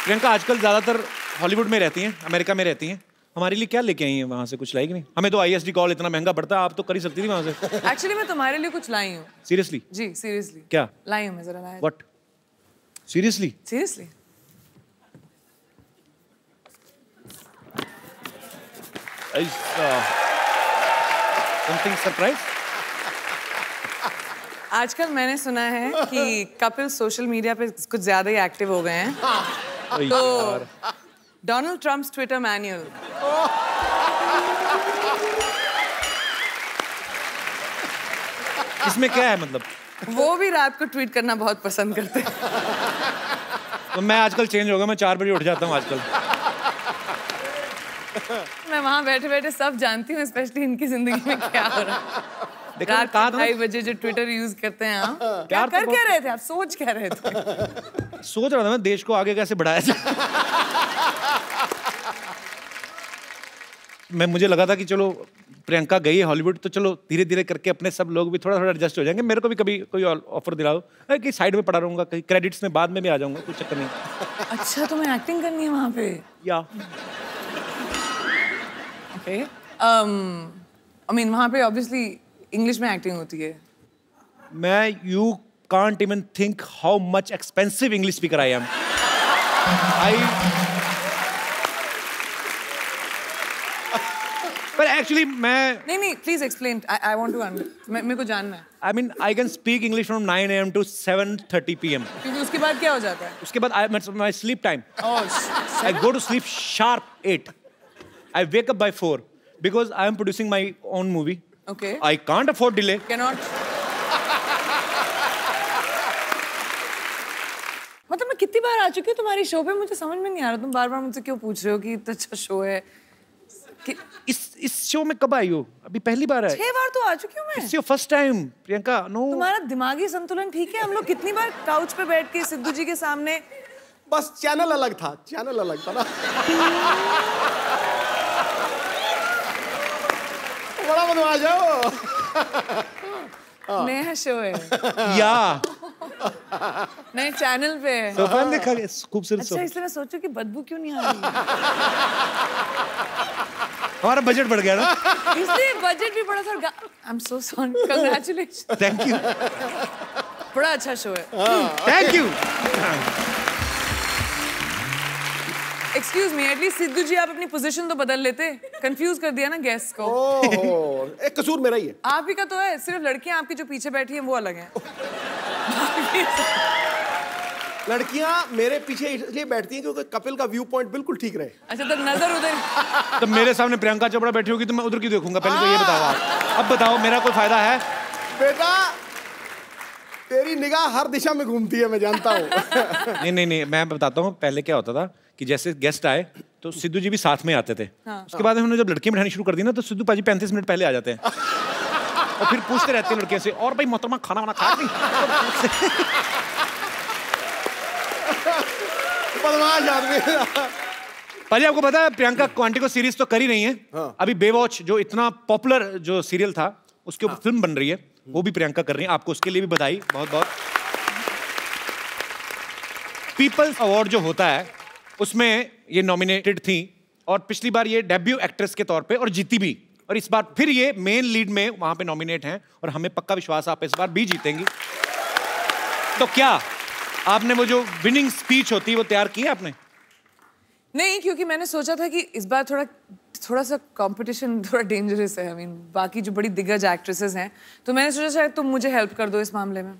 प्रियंका आजकल ज्यादातर हॉलीवुड में रहती हैं, अमेरिका में रहती हैं। हमारे लिए क्या लेके आई हैं वहाँ से? कुछ लाई कि नहीं? हमें तो ISD कॉल इतना महंगा पड़ता है, आप तो कर ही सकती थी वहाँ से। एक्चुअली मैं तुम्हारे लिए कुछ लाई हूँ। सीरियसली? जी सीरियसली। क्या लाई हूँ मैं? जरा लाया। What? Seriously? Seriously. Something surprise? आजकल मैंने सुना है कि कपिल सोशल मीडिया पे कुछ ज्यादा ही एक्टिव हो गए हैं। तो डोनाल्ड ट्रम्प्स ट्विटर मैन्युअल। इसमें क्या है मतलब? वो भी रात को ट्वीट करना बहुत पसंद करते हैं। तो मैं आजकल चेंज हो गया, मैं 4 बजे उठ जाता हूँ आजकल। मैं वहाँ बैठे बैठे सब जानती हूँ, स्पेशली इनकी जिंदगी में क्या हो रहा है। रात के 2:30 बजे जो ट्विटर यूज करते हैं आप, क्या कर क्या रहे थे आप? सोच क्या रहे थे? सोच रहा था मैं देश को आगे कैसे बढ़ाया जाए। मुझे लगा था कि चलो प्रियंका गई है हॉलीवुड, तो चलो धीरे धीरे करके अपने सब लोग भी थोड़ा थोड़ा एडजस्ट हो जाएंगे। मेरे को भी कभी कोई ऑफर दिला दो कि साइड में पड़ा रहूंगा, कहीं क्रेडिट्स में बाद में भी आ जाऊंगा, कोई चक्कर नहीं। अच्छा तुम्हें एक्टिंग करनी है वहाँ पे? या ओके। आई मीन वहाँ पे ऑब्वियसली इंग्लिश में एक्टिंग होती है। You can't even think how much expensive English speaker I am. पर एक्चुअली मैं नहीं please explain. I want to मेरे को जानना है। I mean I can speak English from 9 AM to 7:30 PM। क्योंकि उसके बाद क्या हो जाता है? उसके बाद my sleep time, I go to sleep sharp 8। I wake up by 4 because I am producing my own movie. Okay. I can't afford delay. Cannot. मतलब मैं कितनी बार आ चुकी हूँ तुम्हारी शो पे, मुझे समझ में नहीं आ रहा तुम बार बार मुझसे क्यों पूछ रहे हो कि इतना अच्छा शो है। इस शो में कब आई हो? अभी पहली बार है। 6 बार तो आ चुकी हूँ मैं। It's your first time, Priyanka. No. तुम्हारा दिमागी संतुलन ठीक है? हम लोग कितनी बार काउच पे बैठ के सिद्धू जी के सामने। बस चैनल अलग था ना। बड़ा बदमाश है वो। नया शो है या नए चैनल पे है। तो फैन देखा खूबसूरत। अच्छा इसलिए मैं सोचूं कि बदबू क्यों नहीं आ रही। हमारा बजट बढ़ गया ना, इसलिए बजट भी बड़ा था। I am so sorry, congratulation. Thank you. बड़ा अच्छा शो है। Thank you. Excuse me, at least Sidhu ji आप अपनी पोजीशन तो बदल लेते। कंफ्यूज कर दिया ना गेस्ट को। ओहो, एक कसूर मेरा ही है। आप ही का तो है, सिर्फ लड़कियां आपकी जो पीछे बैठी हैं वो अलग हैं। लड़कियां मेरे पीछे इसलिए बैठती हैं क्योंकि कपिल का व्यू पॉइंट बिल्कुल ठीक रहे। अच्छा तो नजर उधर। तो मेरे सामने प्रियंका चोपड़ा बैठी होगी तो मैं उधर की देखूंगा? पहले तो ये बताओ आप। अब बताओ मेरा कोई फायदा है? बेटा तेरी निगाह हर दिशा में घूमती है, मैं जानता हूँ। नहीं, मैं बताता हूँ। पहले क्या होता था कि जैसे गेस्ट आए तो सिद्धू जी भी साथ में आते थे। हाँ। उसके बाद उन्होंने जब लड़कियां बिठानी शुरू कर दी ना, तो सिद्धू पाजी 35 मिनट पहले आ जाते हैं और फिर पूछते रहते हैं लड़कियों से, और भाई मोहतरमा खाना वाना खा नहीं? बदमाश आदमी। पाजी आपको पता है प्रियंका क्वांटिको सीरीज तो कर ही नहीं है। हाँ। अभी बेवॉच जो इतना पॉपुलर जो सीरियल था उसके ऊपर फिल्म बन रही है, वो भी प्रियंका कर रही है। आपको उसके लिए भी बधाई, बहुत बहुत। पीपल्स अवार्ड जो होता है उसमें ये नॉमिनेटेड थी और पिछली बार ये डेब्यू एक्ट्रेस के तौर पे और जीती भी, और इस बार फिर ये मेन लीड में वहां पे नॉमिनेट हैं और हमें पक्का विश्वास आप इस बार भी जीतेंगी। तो क्या आपने वो जो विनिंग स्पीच होती है वो तैयार की है आपने? नहीं, क्योंकि मैंने सोचा था कि इस बार थोड़ा सा कंपटीशन थोड़ा डेंजरस है। आई मीन बाकी जो बड़ी दिग्गज एक्ट्रेसेस हैं, तो मैंने सोचा शायद तुम मुझे हेल्प कर दो इस मामले में।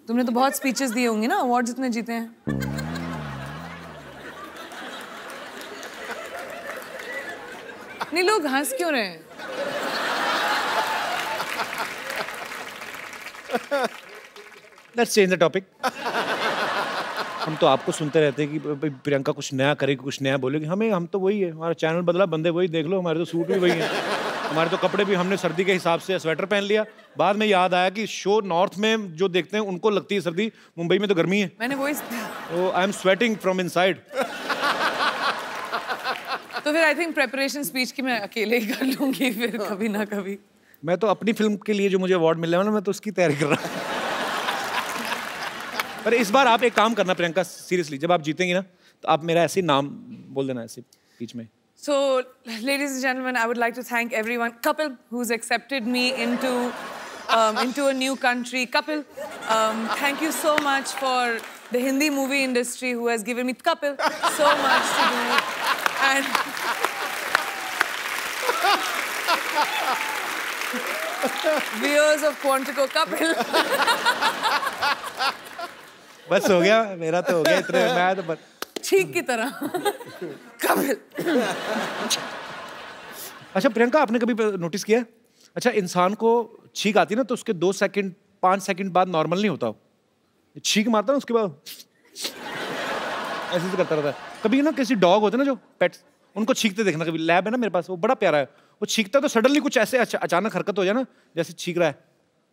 तुमने तो बहुत स्पीचेस दिए होंगी ना, अवार्ड्स इतने जीते हैं। नहीं लोग हंस क्यों रहे हैं? Let's change the topic. हम तो आपको सुनते रहते हैं कि प्रियंका कुछ नया करेगी, कुछ नया बोलेगी। हम तो वही है, हमारा चैनल बदला, बंदे वही, देख लो हमारे तो सूट भी वही हैं, हमारे तो कपड़े भी हमने सर्दी के हिसाब से स्वेटर पहन लिया। बाद में याद आया कि शो नॉर्थ में जो देखते हैं उनको लगती है सर्दी, मुंबई में तो गर्मी है। मैंने वही। I am sweating from inside. तो फिर आई थिंक प्रेपरेशन स्पीच की मैं अकेले ही कर लूंगी फिर कभी ना कभी। मैं तो अपनी फिल्म के लिए जो मुझे अवार्ड मिलने वाला, मैं तो उसकी तैयारी कर रहा हूँ। पर इस बार आप एक काम करना प्रियंका, सीरियसली, जब आप जीतेंगी ना तो आप मेरा ऐसे ही नाम बोल देना ऐसे बीच में. So, ladies and gentlemen, I would like to thank everyone. Kapil, who's accepted me into a new country. Kapil, thank you so much for the Hindi movie industry who has given me Kapil so much to do. And viewers of Quantico, Kapil. बस हो गया, मेरा तो हो गया इतने. मैं तो ठीक की तरह. कपिल. अच्छा प्रियंका, आपने कभी नोटिस किया? अच्छा, इंसान को छींक आती है ना तो उसके 2 सेकंड 5 सेकंड बाद नॉर्मल नहीं होता. छींक मारता ना उसके बाद ऐसे करता रहता है. कभी ना किसी डॉग होते ना जो पेट्स, उनको छींकते देखना. कभी लैब है ना मेरे पास, वो बड़ा प्यारा है. वो छींकता तो सडनली कुछ ऐसे अचानक हरकत हो जाए ना, जैसे छींक रहा है,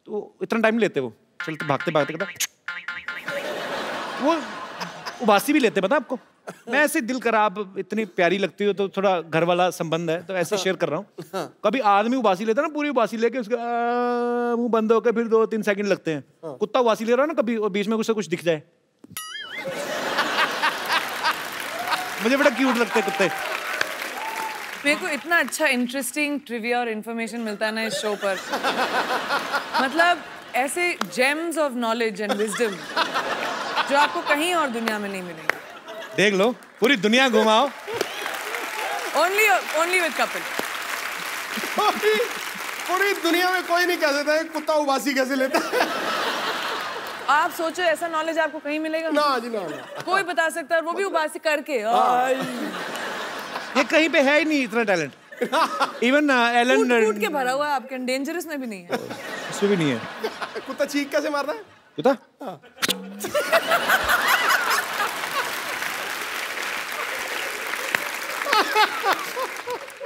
तो इतना टाइम लेते वो, चलते भागते भागते करता. वो उबासी भी लेते, पता आपको. मैं ऐसे दिल करा, आप इतनी प्यारी लगती हो तो थोड़ा घर वाला संबंध है तो ऐसे शेयर कर रहा हूँ. कभी आदमी उबासी लेता ना, पूरी उबासी लेके उसका मुंह बंद होकर फिर 2-3 सेकंड लगते हैं. कुत्ता उबासी ले रहा है ना कभी, और बीच में कुछ दिख जाए, मुझे बड़ा क्यूट लगते हैं कुत्ते. मेरे को इतना अच्छा इंटरेस्टिंग ट्रिविया और इन्फॉर्मेशन मिलता है ना इस शो पर. मतलब ऐसे James of knowledge and wisdom जो आपको कहीं और दुनिया में नहीं मिलेंगे. देख लो, पूरी दुनिया घुमाओ. Only with Kapil. पूरी दुनिया में कोई नहीं कह सकता है कुत्ता उबासी कैसे लेता है. आप सोचो ऐसा नॉलेज आपको कहीं मिलेगा? ना जी ना. कोई बता सकता है, वो भी उबासी करके. ये कहीं पे है ही नहीं इतना टैलेंट. इवन एलन कूट के भरा हुआ है आपके. डेंजरस में भी नहीं है. उसमें भी नहीं है. कुत्ता चीख कैसे मारता है? कुत्ता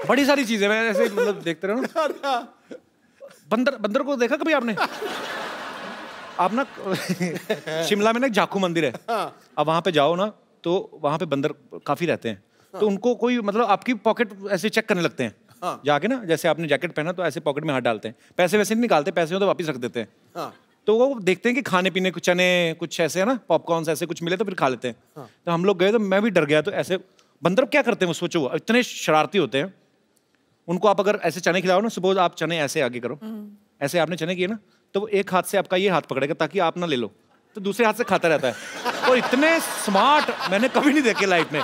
बड़ी सारी चीजें मैं ऐसे मतलब देखते रहो ना. बंदर को देखा कभी आपने? आप ना शिमला में ना एक जाखू मंदिर है. अब वहां पे जाओ ना तो वहां पे बंदर काफी रहते हैं. तो उनको कोई मतलब आपकी पॉकेट ऐसे चेक करने लगते हैं. जाके ना, जैसे आपने जैकेट पहना तो ऐसे पॉकेट में हाथ डालते हैं. पैसे वैसे नहीं निकालते, पैसे हो तो वापस रख देते हैं. तो वो देखते हैं कि खाने पीने कुछ चने कुछ ऐसे है ना, पॉपकॉर्न ऐसे कुछ मिले तो फिर खा लेते हैं. तो हम लोग गए तो मैं भी डर गया. तो ऐसे बंदर क्या करते हैं वो सोचो, इतने शरारती होते हैं. उनको आप अगर ऐसे चने खिलाओ ना, सपोज आप चने ऐसे आगे करो, ऐसे आपने चने किए ना, तो वो एक हाथ से आपका ये हाथ पकड़ेगा ताकि आप ना ले लो, तो दूसरे हाथ से खाता रहता है. और इतने स्मार्ट मैंने कभी नहीं देखे लाइफ में.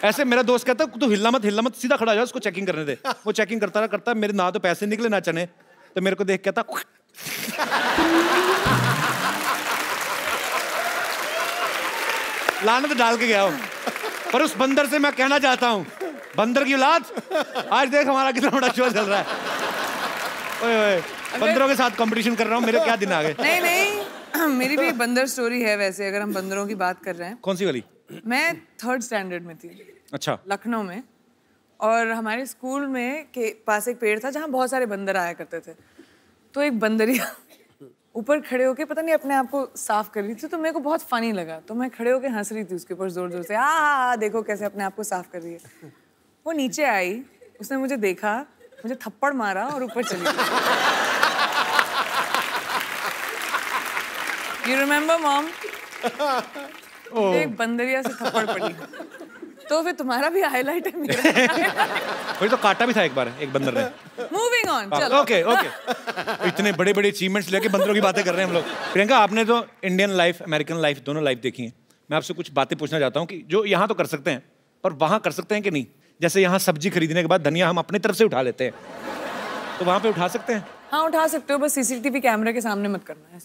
ऐसे मेरा दोस्त कहता है तू हिल्ला मत, सीधा खड़ा हो जा, उसको चेकिंग करने दे. वो चेकिंग करता मेरे ना तो पैसे निकले ना चने. तो मेरे को देख कहता लानत डाल के गया हूं. पर उस बंदर से मैं कहना चाहता हूं, बंदर की औलाद, आज देख हमारा कितना बड़ा शो चल रहा है. ओए बंदरों के साथ कंपटीशन कर रहा हूं, मेरे क्या दिन आ गए. नहीं मेरी भी बंदर स्टोरी है वैसे, अगर हम बंदरों की बात कर रहे हैं. कौन सी वाली? मैं 3rd स्टैंडर्ड में थी. अच्छा. लखनऊ में. और हमारे स्कूल में के पास एक पेड़ था जहाँ बहुत सारे बंदर आया करते थे. तो एक बंदरिया ऊपर खड़े होके पता नहीं अपने आप को साफ कर रही थी. तो मेरे को बहुत फनी लगा, तो मैं खड़े होके हंस रही थी उसके ऊपर जोर जोर से. देखो कैसे अपने आप को साफ कर रही है. वो नीचे आई, उसने मुझे देखा, मुझे थप्पड़ मारा और ऊपर चली गई. You remember mom? एक बंदरिया से थप्पड़ पड़ी. तो फिर तुम्हारा भी हाईलाइट है मेरा. वही तो काटा भी था एक बार एक बंदर ने. मूविंग ऑन, चलो. ओके. इतने बड़े बड़े अचीवमेंट्स लेके बंदरों की बातें कर रहे हैं हम लोग. प्रियंका, आपने तो इंडियन लाइफ अमेरिकन लाइफ दोनों लाइफ देखी है. मैं आपसे कुछ बातें पूछना चाहता हूँ कि जो यहाँ तो कर सकते हैं पर वहाँ कर सकते हैं कि नहीं. जैसे यहाँ सब्जी खरीदने के बाद धनिया हम अपनी तरफ से उठा लेते हैं, तो वहाँ पे उठा सकते हैं? हाँ उठा सकते हो, बस सीसीटीवी कैमरे के सामने मत करना है.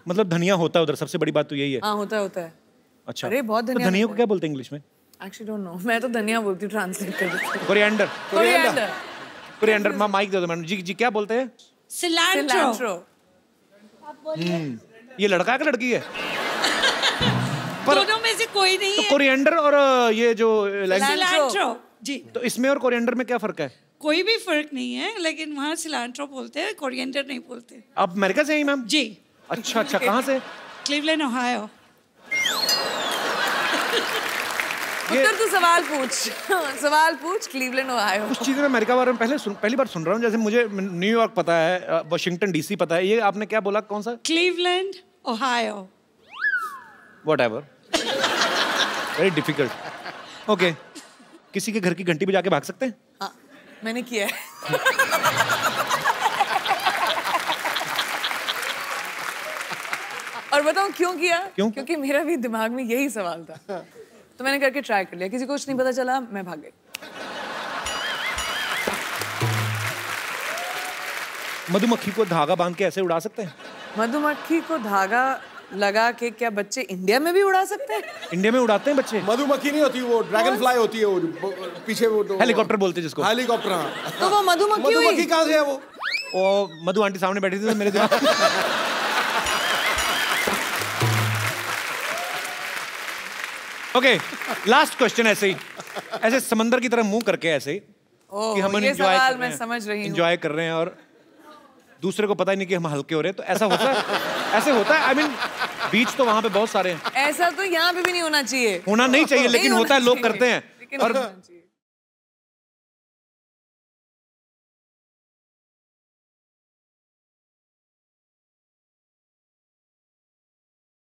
मतलब धनिया होता है उधर, सबसे बड़ी बात तो यही है. हाँ होता है. अच्छा. अरे बहुत धनिया. तो धनिया को क्या बोलते हैं इंग्लिश में? Actually don't know. मैं तो धनिया बोलती हूँ, ट्रांसलेट कर देती हूँ. कोरिएंडर. माइक दे दो मैडम जी. क्या बोलते हैं? सिलांट्रो. ये लड़का है कि लड़की है? दोनों में से कोई नहीं है. कोरिएंडर और ये जो सिलांट्रो जी. तो इसमें और कोरिएंडर में क्या फर्क है? कोई भी फर्क नहीं है, लेकिन वहाँ सिलांट्रो बोलते हैं, कोरिएंडर नहीं बोलते. आप अमेरिका से हैं मैम? जी. अच्छा. कहाँ से? Cleveland Ohio. उत्तर तू सवाल पूछ. Cleveland Ohio. कुछ चीजें मैं अमेरिका बारे में पहली बार सुन रहा हूँ. जैसे मुझे न्यूयॉर्क पता है, वाशिंगटन डीसी पता है. ये आपने क्या बोला, कौन सा? Cleveland Ohio. Whatever. Very difficult. Okay, किसी के घर की घंटी बजा के भाग सकते हैं? हाँ, मैंने किया है। और बताऊं क्यों किया? क्यों? क्योंकि मेरा भी दिमाग में यही सवाल था, तो मैंने करके ट्राई कर लिया। किसी को कुछ नहीं पता चला, मैं भाग गई। मधुमक्खी को धागा बांध के ऐसे उड़ा सकते हैं? मधुमक्खी को धागा लगा के क्या बच्चे इंडिया में भी उड़ा सकते हैं? इंडिया में उड़ाते हैं बच्चे। मधुमक्खी नहीं होती, वो ड्रैगन फ्लाई होती है, वो पीछे वो हेलीकॉप्टर बोलते हैं जिसको। हेलीकॉप्टर। तो वो मधुमक्खी हुई? मधुमक्खी कहाँ से है वो? मधु आंटी सामने बैठी थी तो मेरे दिमाग ओके, लास्ट क्वेश्चन ऐसे ही, ऐसे समंदर की तरह मुंह करके ऐसे ही कि हम ये सवाल मैं समझ रही हूँ। एंजॉय कर रहे हैं और दूसरे को पता ही नहीं कि हम हल्के हो रहे हैं, तो ऐसा होता है? ऐसे होता है? आई मीन बीच तो वहां पे बहुत सारे हैं। ऐसा तो यहाँ पे भी नहीं होना चाहिए। होना नहीं चाहिए, लेकिन होता है, लोग करते हैं। लेकिन होना चाहिए।